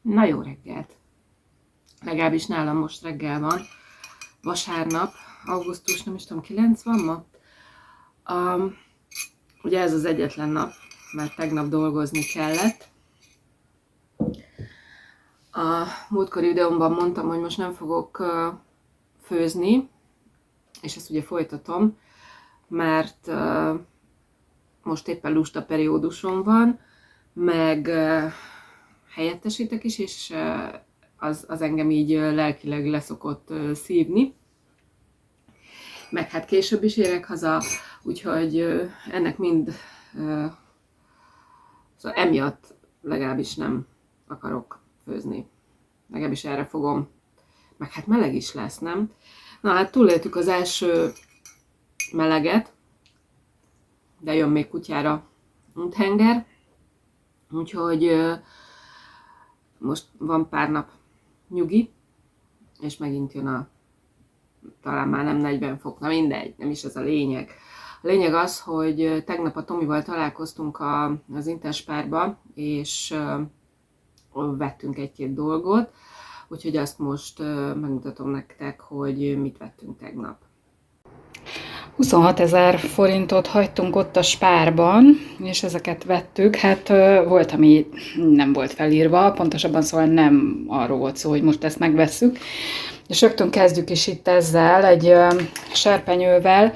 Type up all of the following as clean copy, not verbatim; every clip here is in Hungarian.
Na jó reggelt! Legalábbis nálam most reggel van. Vasárnap, augusztus, nem is tudom, 9 van ma. Ugye ez az egyetlen nap, mert tegnap dolgozni kellett. A múltkori videómban mondtam, hogy most nem fogok főzni, és ezt ugye folytatom, mert most éppen lusta periódusom van, meg helyettesítek is, és az engem így lelkileg leszokott szívni. Meg hát később is érek haza, úgyhogy ennek mind szóval emiatt legalábbis nem akarok főzni. Legalábbis erre fogom. Meg hát meleg is lesz, nem? Na hát túléltük az első meleget, de jön még kutyára úthenger, úgyhogy most van pár nap nyugi, és megint jön talán már nem 40 fok, na mindegy, nem is ez a lényeg. A lényeg az, hogy tegnap a Tomival találkoztunk az Interspárba, és vettünk egy-két dolgot, úgyhogy azt most megmutatom nektek, hogy mit vettünk tegnap. 26 000 forintot hagytunk ott a Spárban, és ezeket vettük. Hát volt, ami nem volt felírva, pontosabban szóval nem arról volt szó, hogy most ezt megvesszük. És rögtön kezdjük is itt ezzel, egy serpenyővel.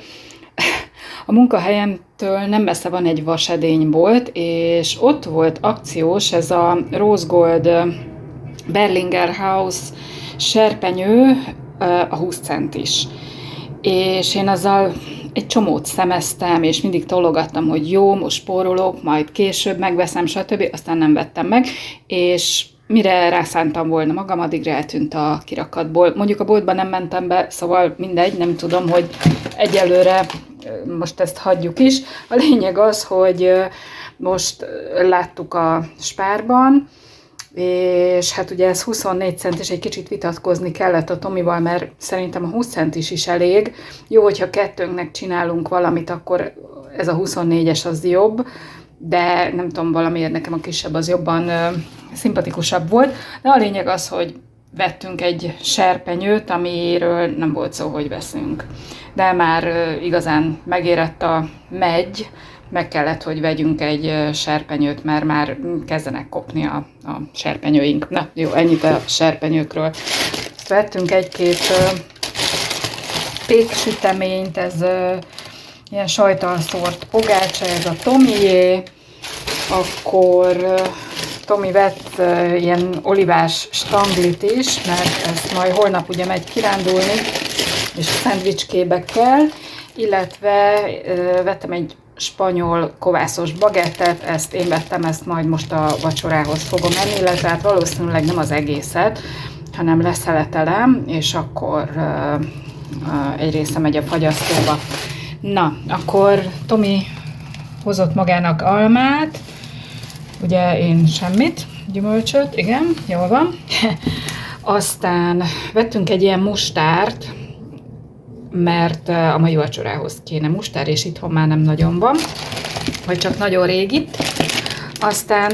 A munkahelyemtől nem messze van egy vasedénybolt, és ott volt akciós ez a Rose Gold Berlinger House serpenyő, a 20 centis. És én azzal egy csomót szemeztem, és mindig tologattam, hogy jó, most spórolok, majd később megveszem, stb. Aztán nem vettem meg, és mire rászántam volna magam, addigra eltűnt a kirakatból. Mondjuk a boltban nem mentem be, szóval mindegy, nem tudom, hogy egyelőre most ezt hagyjuk is. A lényeg az, hogy most láttuk a Spárban, és hát ugye ez 24 centis, egy kicsit vitatkozni kellett a Tomival, mert szerintem a 20 centis is elég. Jó, hogyha kettőnknek csinálunk valamit, akkor ez a 24-es az jobb, de nem tudom, valamiért nekem a kisebb az jobban szimpatikusabb volt. De a lényeg az, hogy vettünk egy serpenyőt, amiről nem volt szó, hogy veszünk. De már igazán megérett a megy, meg kellett, hogy vegyünk egy serpenyőt, mert már kezdenek kopni a serpenyőink. Na jó, ennyit a serpenyőkről. Vettünk egy-két péksüteményt, ez ilyen sajttal szórt pogácsa, ez a Tomié. Akkor Tomi vett ilyen olivás stanglit is, mert ezt majd holnap ugye megy kirándulni, és szendvicskébe kell, illetve vettem egy spanyol kovászos bagettet, ezt én vettem, ezt majd most a vacsorához fogom enni, illetve hát valószínűleg nem az egészet, hanem leszeletelem, és akkor egy része megy a fagyasztóba. Na, akkor Tomi hozott magának almát, ugye én semmit, gyümölcsöt, igen, jól van. Aztán vettünk egy ilyen mustárt, mert a mai vacsorához kéne mustár, és itthon már nem nagyon van, vagy csak nagyon régi. Aztán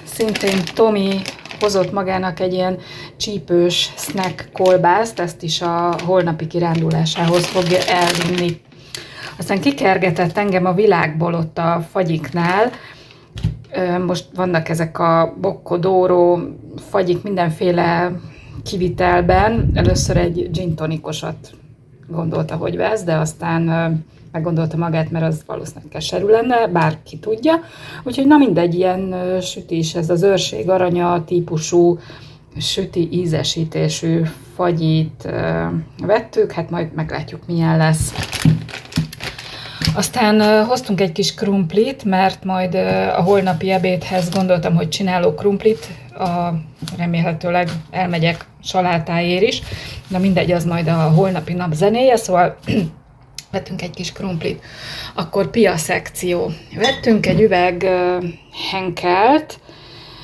szintén Tomi hozott magának egy ilyen csípős snack kolbászt, ezt is a holnapi kirándulásához fogja elvinni. Aztán kikergetett engem a világból ott a fagyiknál. Most vannak ezek a bocco fagyik mindenféle kivitelben. Először egy gin tonicosat gondolta, hogy vesz, de aztán meggondolta magát, mert az valószínűleg keserű lenne, bárki tudja. Úgyhogy na mindegy, ilyen sütis, ez az őrség aranya típusú süti ízesítésű fagyit vettük, hát majd meglátjuk, milyen lesz. Aztán hoztunk egy kis krumplit, mert majd a holnapi ebédhez gondoltam, hogy csinálok krumplit, remélhetőleg elmegyek salátáért is, de mindegy, az majd a holnapi nap zenéje, szóval vettünk egy kis krumplit. Akkor pia szekció. Vettünk egy üveg Henkelt,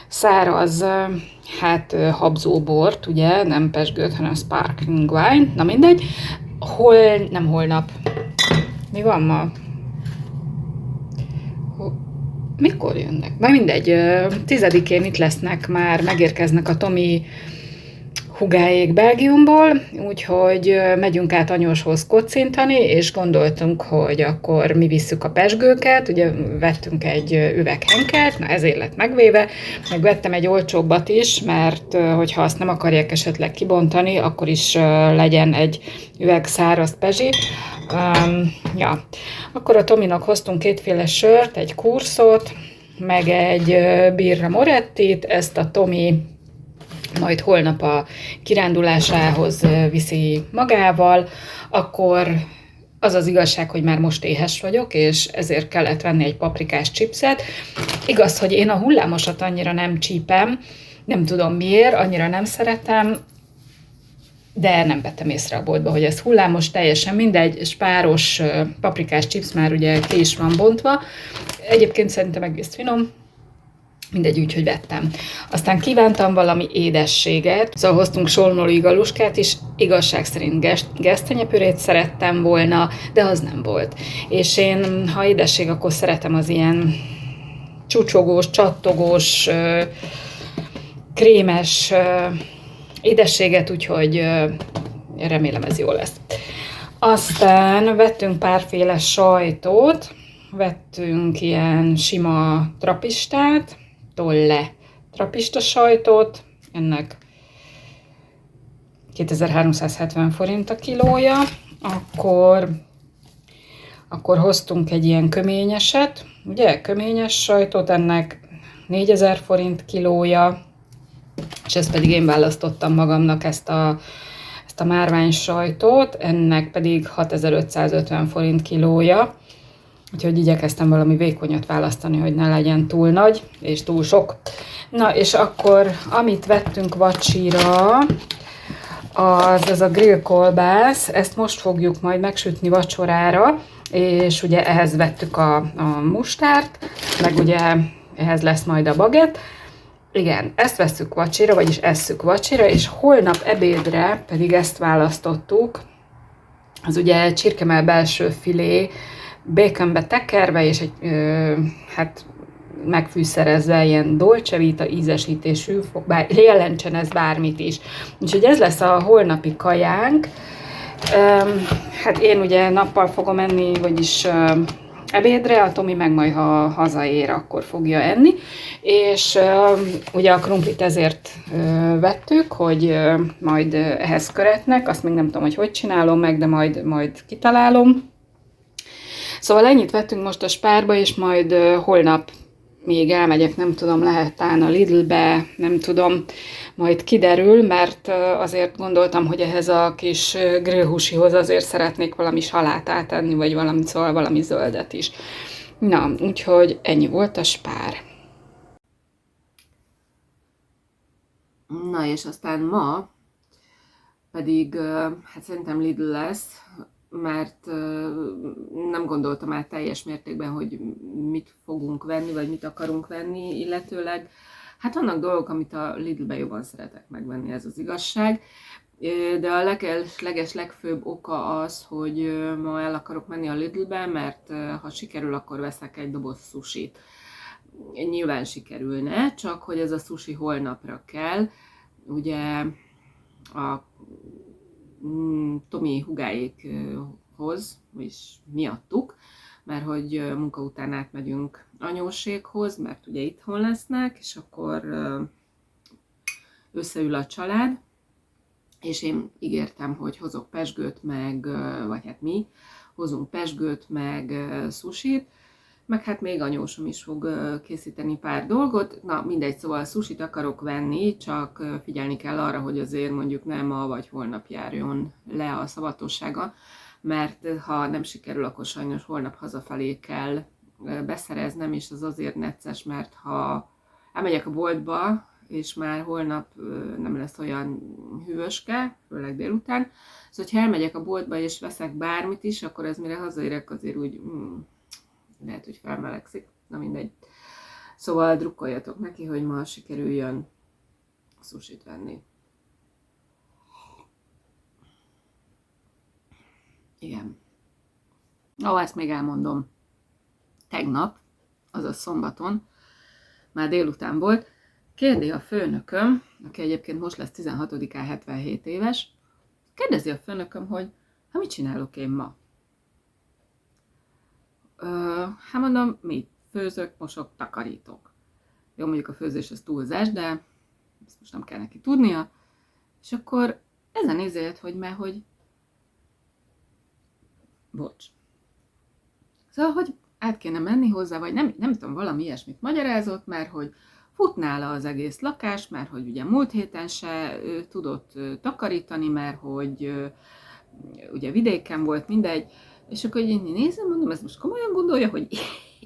száraz, hát habzóbort, ugye, nem pezsgőt, hanem sparkling wine, na mindegy. Nem holnap. Mi van ma? mikor jönnek? Na mindegy, 10-én itt lesznek már, megérkeznek a Tomi húgáék Belgiumból, úgyhogy megyünk át anyóshoz kocintani, és gondoltunk, hogy akkor mi visszük a pezsgőket, ugye vettünk egy üveg Henkelt, na ezért lett megvéve, meg vettem egy olcsóbbat is, mert hogyha azt nem akarják esetleg kibontani, akkor is legyen egy üveg száraz pezsi. Ja. Akkor a Tominak hoztunk kétféle sört, egy kurszot, meg egy birra morettit, ezt a Tomi majd holnap a kirándulásához viszi magával, akkor az az igazság, hogy már most éhes vagyok, és ezért kellett venni egy paprikás chipset. Igaz, hogy én a hullámosat annyira nem csípem, nem tudom miért, annyira nem szeretem, de nem vettem észre a boltba, hogy ez hullámos, teljesen mindegy, spáros paprikás chips már ugye ki is van bontva. Egyébként szerintem egész finom, mindegy, úgyhogy vettem. Aztán kívántam valami édességet, szóval hoztunk solnolói galuskát is, igazság szerint gesztenyepürét szerettem volna, de az nem volt. És én, ha édesség, akkor szeretem az ilyen csúcsogós, csattogós, krémes édességet, úgyhogy remélem ez jó lesz. Aztán vettünk párféle sajtot, vettünk ilyen sima trapistát, tolle trapista sajtot, ennek 2370 forint a kilója, akkor hoztunk egy ilyen köményeset, ugye, köményes sajtot, ennek 4000 forint kilója, és ezt pedig én választottam magamnak ezt a márvány sajtot, ennek pedig 6550 forint kilója, úgyhogy igyekeztem valami vékonyat választani, hogy ne legyen túl nagy és túl sok. Na, és akkor amit vettünk vacsira, az ez a grillkolbász, ezt most fogjuk majd megsütni vacsorára, és ugye ehhez vettük a mustárt, meg ugye ehhez lesz majd a bagett. Igen, ezt vesszük vacsira, vagyis esszük vacsira, és holnap ebédre pedig ezt választottuk. Az ugye csirkemell belső filé, baconbe tekerve, és egy, hát megfűszerezve ilyen dolce vita ízesítésű, bár jelentsen ez bármit is. Úgyhogy ez lesz a holnapi kajánk. Hát én ugye nappal fogom enni, vagyis ebédre, a Tomi meg majd, ha hazaér, akkor fogja enni. És ugye a krumplit ezért vettük, hogy majd ehhez köretnek, azt még nem tudom, hogy csinálom meg, de majd kitalálom. Szóval ennyit vettünk most a Spárba, és majd holnap még elmegyek, nem tudom, lehet talán a Lidlbe, nem tudom, majd kiderül, mert azért gondoltam, hogy ehhez a kis grillhúsihoz azért szeretnék valami salátát tenni, vagy valami, szóval valami zöldet is. Na, úgyhogy ennyi volt a Spár. Na, és aztán ma pedig, hát szerintem Lidl lesz, mert nem gondoltam át teljes mértékben, hogy mit fogunk venni, vagy mit akarunk venni, illetőleg hát vannak dolgok, amit a Lidlben jobban szeretek megvenni, ez az igazság, de a legfőbb oka az, hogy ma el akarok menni a Lidlbe, mert ha sikerül, akkor veszek egy doboz sushit. Nyilván sikerülne, csak hogy ez a sushi holnapra kell, ugye a Tomi húgáékhoz, és miattuk, mert hogy munka után átmegyünk anyóséghoz, mert ugye itthon lesznek, és akkor összeül a család, és én ígértem, hogy hozok pezsgőt, meg, vagy hát mi, hozunk pezsgőt, meg sushit, meg hát még anyósom is fog készíteni pár dolgot. Na mindegy, szóval sushit akarok venni, csak figyelni kell arra, hogy azért mondjuk nem ma vagy holnap járjon le a szavatossága, mert ha nem sikerül, akkor sajnos holnap hazafelé kell beszereznem, és az azért necces, mert ha elmegyek a boltba, és már holnap nem lesz olyan hűvöske, főleg délután, szóval ha elmegyek a boltba és veszek bármit is, akkor ez mire hazaérek azért úgy lehet, hogy felmelegszik, na mindegy. Szóval drukkoljatok neki, hogy ma sikerüljön sushit venni. Igen. Ezt még elmondom. Tegnap azaz szombaton, már délután volt, kérdezi a főnököm, aki egyébként most lesz 16-án 77 éves, kérdezi a főnököm, hogy hát mit csinálok én ma? Hát mondom, mit? Főzök, mosok, takarítok. Jó, mondjuk a főzés az túlzás, de ezt most nem kell neki tudnia. És akkor ezen nézett, hogy bocs. Szóval, hogy át kéne menni hozzá, vagy nem tudom, valami ilyesmit magyarázott, mert hogy fut nála az egész lakás, mert hogy ugye múlt héten se tudott takarítani, mert hogy ugye vidéken volt, mindegy. És akkor én nézem, mondom, ez most komolyan gondolja, hogy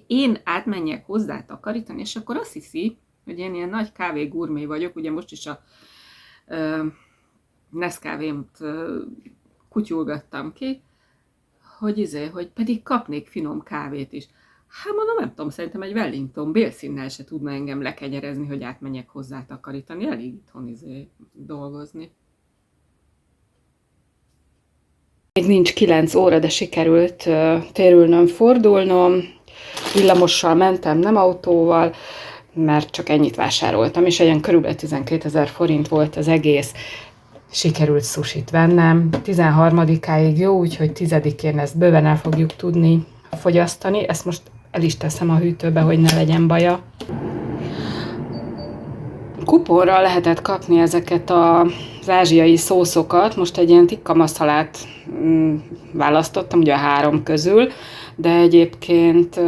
én átmenjek hozzá takarítani, és akkor azt hiszi, hogy én ilyen nagy kávé gurmé vagyok, ugye most is a Nescafémt kutyulgattam ki, hogy pedig kapnék finom kávét is. Hát mondom, nem tudom, szerintem egy Wellington bélszínnel se tudna engem lekenyerezni, hogy átmenjek hozzá takarítani, elég itthon dolgozni. Még nincs 9 óra, de sikerült térülnöm, fordulnom. Villamossal mentem, nem autóval, mert csak ennyit vásároltam, és ilyen körülbelül 12 000 forint volt az egész. Sikerült sushit vennem. 13-áig jó, úgyhogy 10-én ezt bőven el fogjuk tudni fogyasztani. Ezt most el is teszem a hűtőbe, hogy ne legyen baja. Kuponra lehetett kapni ezeket az ázsiai szószokat. Most egy ilyen tikka masalát választottam, ugye a 3 közül, de egyébként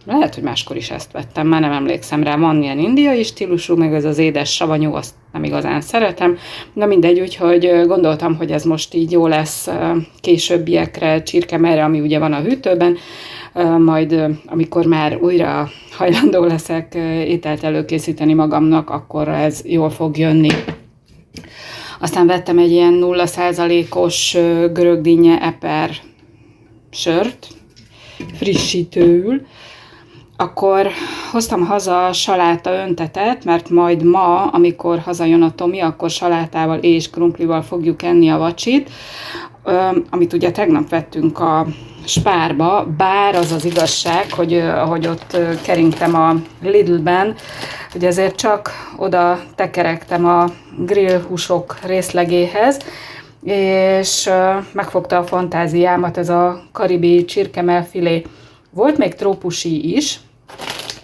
lehet, hogy máskor is ezt vettem, már nem emlékszem rá. Van ilyen indiai stílusú, meg ez az édes savanyú, azt nem igazán szeretem. Na mindegy, úgyhogy gondoltam, hogy ez most így jó lesz későbbiekre, csirkemellre, ami ugye van a hűtőben, majd amikor már újra hajlandó leszek ételt előkészíteni magamnak, akkor ez jól fog jönni. Aztán vettem egy ilyen 0%-os görögdinnye eper sört, frissítőül. Akkor hoztam haza saláta öntetet, mert majd ma, amikor hazajön a Tomi, akkor salátával és krumplival fogjuk enni a vacsit, amit ugye tegnap vettünk a Spárba, bár az az igazság, hogy ahogy ott keringtem a Lidlben, hogy ezért csak oda tekerektem a grillhúsok részlegéhez, és megfogta a fantáziámat ez a karibi csirkemellfilé. Volt még trópusi is,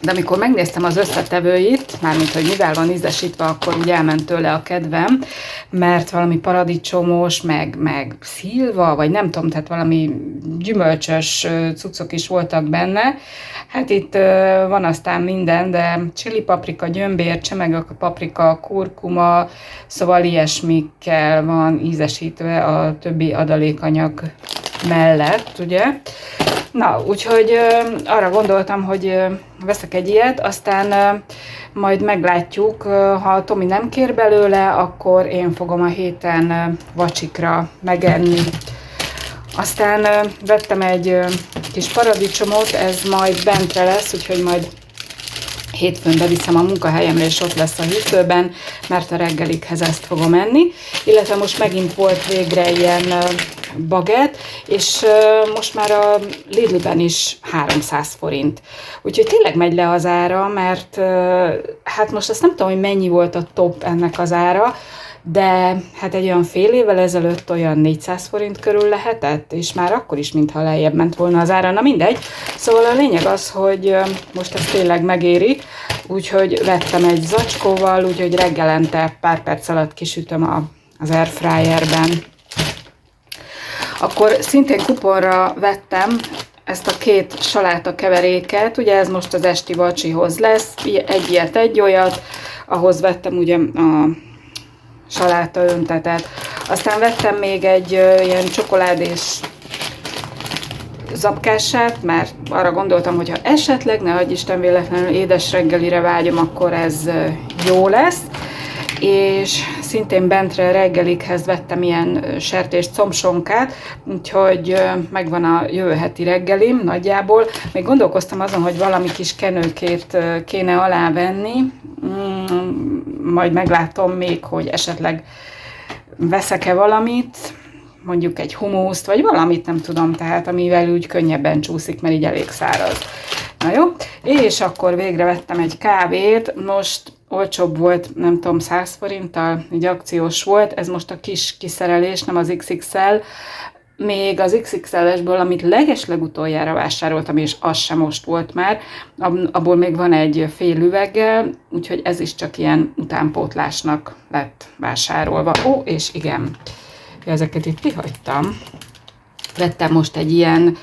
de amikor megnéztem az összetevőit, mármint, hogy mivel van ízesítve, akkor úgy elment tőle a kedvem, mert valami paradicsomos, meg szilva, vagy nem tudom, tehát valami gyümölcsös cuccok is voltak benne. Hát itt van aztán minden, de chili paprika, gyömbér, csemege paprika, kurkuma, szóval ilyesmikkel van ízesítve a többi adalékanyag mellett, ugye. Na, úgyhogy arra gondoltam, hogy veszek egy ilyet, aztán majd meglátjuk, ha a Tomi nem kér belőle, akkor én fogom a héten vacsikra megenni. Aztán vettem egy kis paradicsomot, ez majd bentre lesz, úgyhogy majd hétfőn beviszem a munkahelyemre, és ott lesz a hűtőben, mert a reggelikhez ezt fogom enni. Illetve most megint volt végre ilyen baget, és most már a Lidlben is 300 forint. Úgyhogy tényleg megy le az ára, mert hát most azt nem tudom, hogy mennyi volt a top ennek az ára, de hát egy olyan fél évvel ezelőtt olyan 400 forint körül lehetett, és már akkor is, mintha lejjebb ment volna az ára. Na mindegy. Szóval a lényeg az, hogy most ez tényleg megéri, úgyhogy vettem egy zacskóval, úgyhogy reggelente pár perc alatt kisütöm az airfryerben. Akkor szintén kuponra vettem ezt a 2 saláta keveréket, ugye ez most az esti vacsihoz lesz, egy ilyet, egy olyat, ahhoz vettem ugye a saláta öntetet. Aztán vettem még egy ilyen csokoládés zapkássát, mert arra gondoltam, hogy ha esetleg, ne adj Isten véletlenül édes reggelire vágyom, akkor ez jó lesz. És szintén bentre reggelikhez vettem ilyen sertés combsonkát, úgyhogy megvan a jövő heti reggelim nagyjából. Még gondolkoztam azon, hogy valami kis kenőkét kéne alávenni, majd meglátom még, hogy esetleg veszek-e valamit, mondjuk egy humuszt, vagy valamit, nem tudom, tehát amivel úgy könnyebben csúszik, mert így elég száraz. Na jó, és akkor végre vettem egy kávét, most olcsóbb volt, nem tudom, 100 forinttal, így akciós volt, ez most a kis kiszerelés, nem az XXL, még az XXL-esből, amit legeslegutoljára vásároltam, és az sem most volt már, abból még van egy fél üveggel, úgyhogy ez is csak ilyen utánpótlásnak lett vásárolva. Ó, és igen, ezeket itt kihagytam. Vettem most egy ilyen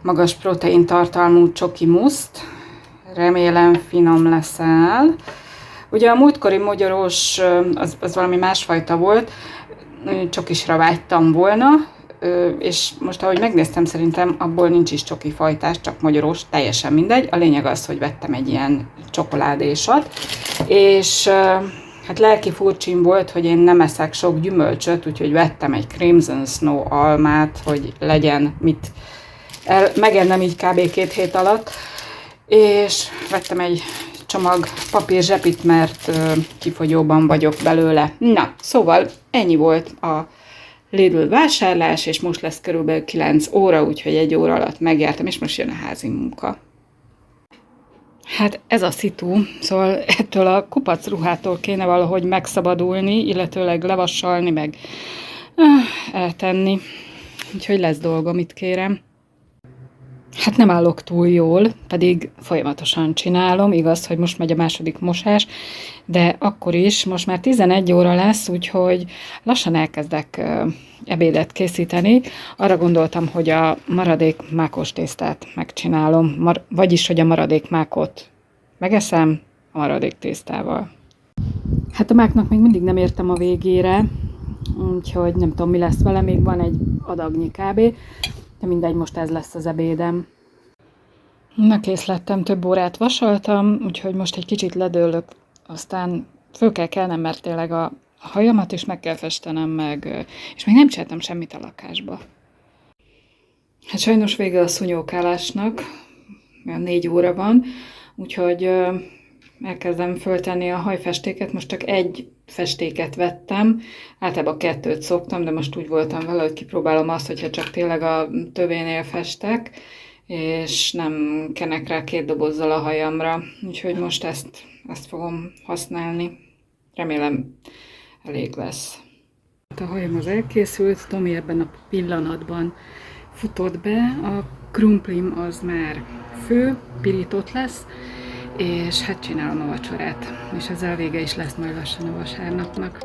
magas proteintartalmú csoki muszt, remélem finom leszel. Ugye a múltkori mogyorós, az valami másfajta volt, csokisra vágytam volna, és most ahogy megnéztem, szerintem abból nincs is csoki fajtás, csak magyarós, teljesen mindegy. A lényeg az, hogy vettem egy ilyen csokoládésat, és hát lelki furcsin volt, hogy én nem eszek sok gyümölcsöt, úgyhogy vettem egy Crimson Snow almát, hogy legyen mit megennem így kb. 2 hét alatt, és vettem egy csomag papír zsepit, mert kifogyóban vagyok belőle. Na, szóval ennyi volt a Lidl vásárlás, és most lesz körülbelül 9 óra, úgyhogy 1 óra alatt megjártam, és most jön a házi munka. Hát ez a szitu, szóval ettől a kupac ruhától kéne valahogy megszabadulni, illetőleg levasalni, meg eltenni. Úgyhogy lesz dolgom, itt kérem. Hát nem állok túl jól, pedig folyamatosan csinálom, igaz, hogy most megy a második mosás, de akkor is, most már 11 óra lesz, úgyhogy lassan elkezdek ebédet készíteni. Arra gondoltam, hogy a maradék mákos tésztát megcsinálom, vagyis, hogy a maradék mákot megeszem a maradék tésztával. Hát a máknak még mindig nem értem a végére, úgyhogy nem tudom, mi lesz vele, még van egy adagnyi kb. De mindegy, most ez lesz az ebédem. Na, kész lettem, több órát vasaltam, úgyhogy most egy kicsit ledőlök, aztán föl kell kelnem, mert tényleg a hajamat is meg kell festenem meg, és még nem csináltam semmit a lakásba. Hát sajnos vége a szunyókálásnak, 4 óra van, úgyhogy elkezdem föltenni a hajfestéket, most csak egy festéket vettem, általában 2 szoktam, de most úgy voltam vele, hogy kipróbálom azt, hogyha csak tényleg a tövénél festek, és nem kenek rá 2 dobozzal a hajamra, úgyhogy most ezt fogom használni. Remélem elég lesz. A hajam az elkészült, Tomi ebben a pillanatban futott be, a krumplim az már fő, pirított lesz, és hát csinálom a vacsorát, és ezzel vége is lesz majd lassan a vasárnapnak.